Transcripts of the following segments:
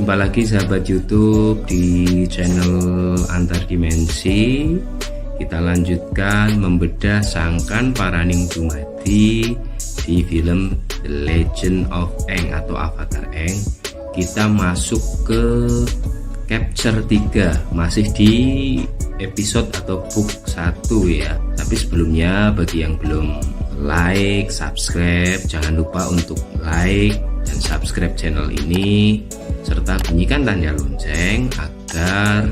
Jumpa lagi sahabat YouTube di channel Antar Dimensi. Kita lanjutkan membedah Sangkan Paraning Dumadi di film The Legend of Aang atau Avatar Aang. Kita masuk ke capture 3, masih di episode atau book 1 ya. Tapi sebelumnya bagi yang belum like, subscribe, jangan lupa untuk like dan subscribe channel ini serta bunyikan tanda lonceng agar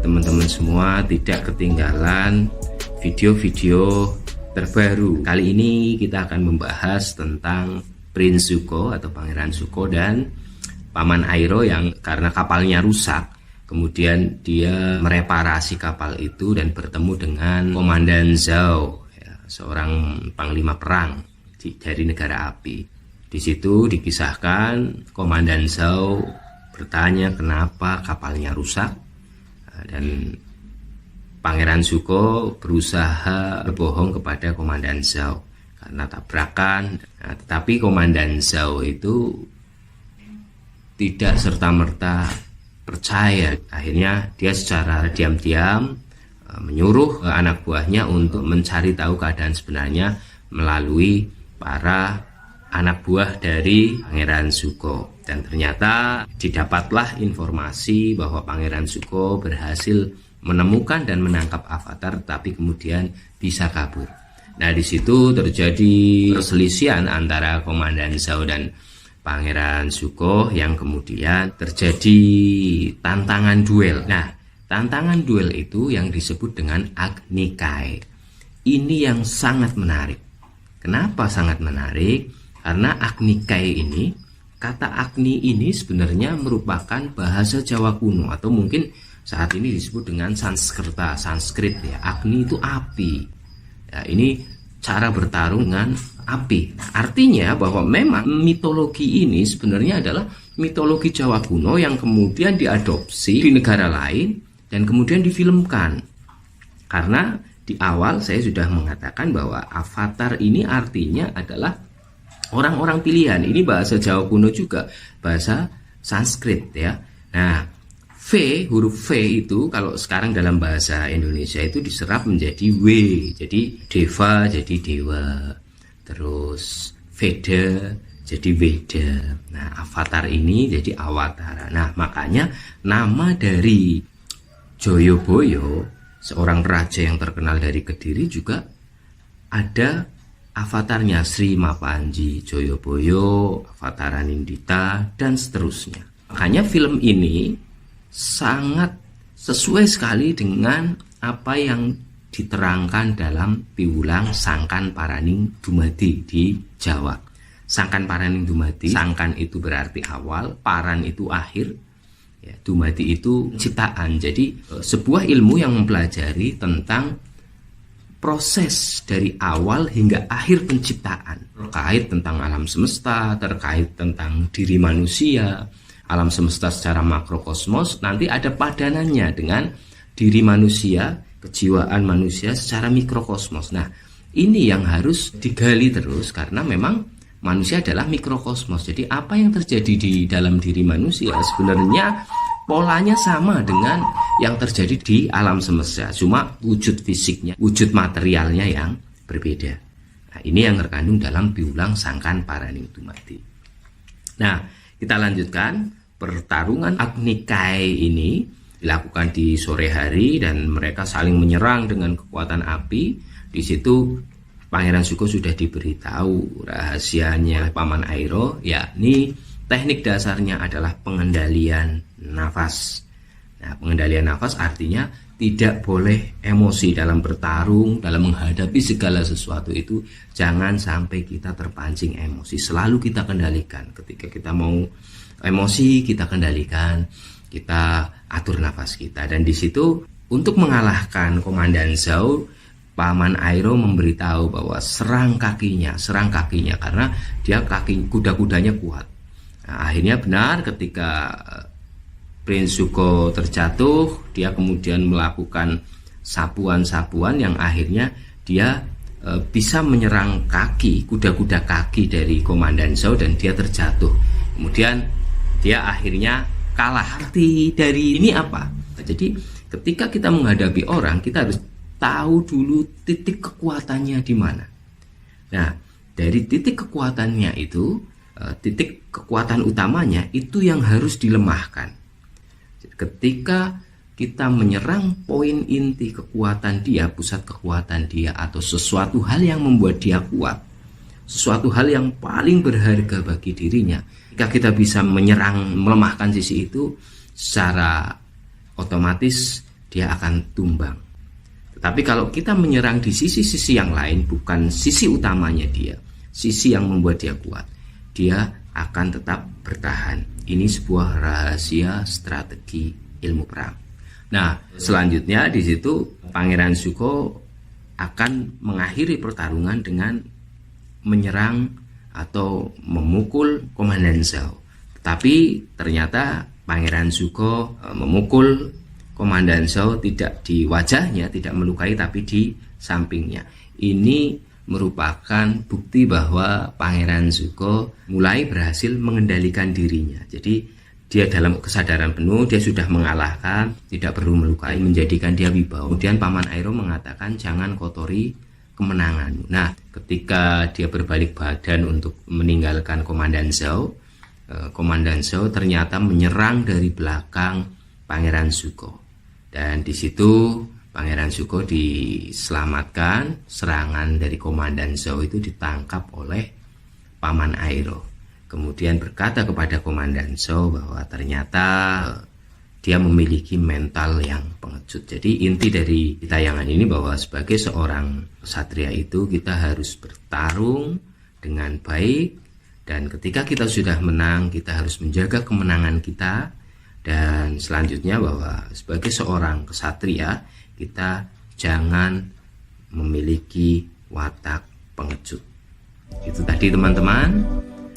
teman-teman semua tidak ketinggalan video-video terbaru. Kali ini kita akan membahas tentang Prince Zuko atau Pangeran Zuko dan Paman Iroh yang karena kapalnya rusak, kemudian dia mereparasi kapal itu dan bertemu dengan Komandan Zhao, ya, seorang panglima perang dari negara api. Di situ dikisahkan Komandan Zhao bertanya kenapa kapalnya rusak, dan Pangeran Zuko berusaha berbohong kepada Komandan Zhao karena tabrakan. Tetapi Komandan Zhao itu tidak serta-merta percaya. Akhirnya dia secara diam-diam menyuruh anak buahnya untuk mencari tahu keadaan sebenarnya melalui para anak buah dari Pangeran Zuko. Dan ternyata didapatlah informasi bahwa Pangeran Zuko berhasil menemukan dan menangkap Avatar, tapi kemudian bisa kabur. Nah, di situ terjadi perselisihan antara Komandan Zhao dan Pangeran Zuko yang kemudian terjadi tantangan duel. Nah, tantangan duel itu yang disebut dengan Agni Kai. Ini yang sangat menarik. Kenapa sangat menarik? Karena Agni Kai ini, kata Agni ini sebenarnya merupakan bahasa Jawa kuno atau mungkin saat ini disebut dengan Sanskrit ya. Agni itu api. Ya, ini cara bertarung dengan api. Artinya bahwa memang mitologi ini sebenarnya adalah mitologi Jawa kuno yang kemudian diadopsi di negara lain dan kemudian difilmkan. Karena di awal saya sudah mengatakan bahwa Avatar ini artinya adalah orang-orang pilihan. Ini bahasa Jawa kuno juga, bahasa Sanskrit ya. Nah, V, huruf V itu kalau sekarang dalam bahasa Indonesia itu diserap menjadi W. Jadi Deva jadi dewa. Terus Veda jadi Weda. Nah, Avatar ini jadi Awatara. Nah, makanya nama dari Joyoboyo, seorang raja yang terkenal dari Kediri, juga ada avatarnya, Sri Mapanji Joyoboyo, Avatar Anindita, dan seterusnya. Makanya film ini sangat sesuai sekali dengan apa yang diterangkan dalam piwulang Sangkan Paraning Dumadi di Jawa. Sangkan Paraning Dumadi, Sangkan itu berarti awal, Paran itu akhir, ya, Dumadi itu ciptaan. Jadi sebuah ilmu yang mempelajari tentang proses dari awal hingga akhir penciptaan, terkait tentang alam semesta, terkait tentang diri manusia, alam semesta secara makrokosmos, nanti ada padanannya dengan diri manusia, kejiwaan manusia secara mikrokosmos. Nah, ini yang harus digali terus karena memang manusia adalah mikrokosmos. Jadi apa yang terjadi di dalam diri manusia sebenarnya polanya sama dengan yang terjadi di alam semesta, cuma wujud fisiknya, wujud materialnya yang berbeda. Nah, ini yang terkandung dalam piwulang Sangkan Paraning Dumadi. Nah, kita lanjutkan. Pertarungan Agni Kai ini dilakukan di sore hari dan mereka saling menyerang dengan kekuatan api. Di situ Pangeran Zuko sudah diberitahu rahasianya Paman Iroh, yakni teknik dasarnya adalah pengendalian nafas. Nah, pengendalian nafas artinya tidak boleh emosi dalam bertarung, dalam menghadapi segala sesuatu itu. Jangan sampai kita terpancing emosi. Selalu kita kendalikan. Ketika kita mau emosi, kita kendalikan, kita atur nafas kita. Dan di situ untuk mengalahkan Komandan Zhao, Paman Iroh memberitahu bahwa serang kakinya karena dia kaki kuda-kudanya kuat. Nah, akhirnya benar ketika Prince Zuko terjatuh, dia kemudian melakukan sapuan-sapuan yang akhirnya dia bisa menyerang kaki, kuda-kuda kaki dari Komandan Zhao dan dia terjatuh. Kemudian dia akhirnya kalah. Arti dari ini apa? Jadi ketika kita menghadapi orang, kita harus tahu dulu titik kekuatannya di mana. Nah, dari titik kekuatannya itu, titik kekuatan utamanya itu yang harus dilemahkan. Ketika kita menyerang poin inti kekuatan dia, pusat kekuatan dia, atau sesuatu hal yang membuat dia kuat, sesuatu hal yang paling berharga bagi dirinya, jika kita bisa menyerang, melemahkan sisi itu, secara otomatis dia akan tumbang. Tetapi kalau kita menyerang di sisi-sisi yang lain, bukan sisi utamanya dia, sisi yang membuat dia kuat, dia akan tetap bertahan. Ini sebuah rahasia strategi ilmu perang. Nah, selanjutnya di situ Pangeran Zuko akan mengakhiri pertarungan dengan menyerang atau memukul Komandan Zhao. Tetapi ternyata Pangeran Zuko memukul Komandan Zhao tidak di wajahnya, tidak melukai, tapi di sampingnya. Ini merupakan bukti bahwa Pangeran Zuko mulai berhasil mengendalikan dirinya. Jadi dia dalam kesadaran penuh, dia sudah mengalahkan, tidak perlu melukai, menjadikan dia wibawa. Kemudian Paman Airo mengatakan jangan kotori kemenanganmu. Nah, ketika dia berbalik badan untuk meninggalkan Komandan Zhao, Komandan Zhao ternyata menyerang dari belakang Pangeran Zuko. Dan di situ Pangeran Zuko diselamatkan. Serangan dari Komandan Zhao itu ditangkap oleh Paman Airo. Kemudian berkata kepada Komandan Zhao bahwa ternyata dia memiliki mental yang pengecut. Jadi inti dari tayangan ini bahwa sebagai seorang ksatria itu kita harus bertarung dengan baik. Dan ketika kita sudah menang, kita harus menjaga kemenangan kita. Dan selanjutnya bahwa sebagai seorang ksatria kita jangan memiliki watak pengecut. Itu tadi teman-teman,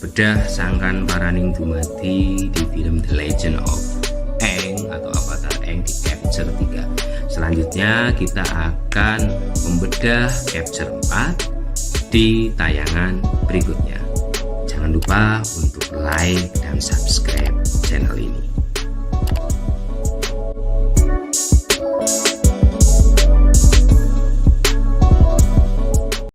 bedah Sangkan Paraning Dumadi di film The Legend of Aang atau Avatar Aang di Chapter 3. Selanjutnya kita akan membedah Chapter 4 di tayangan berikutnya. Jangan lupa untuk like dan subscribe channel ini.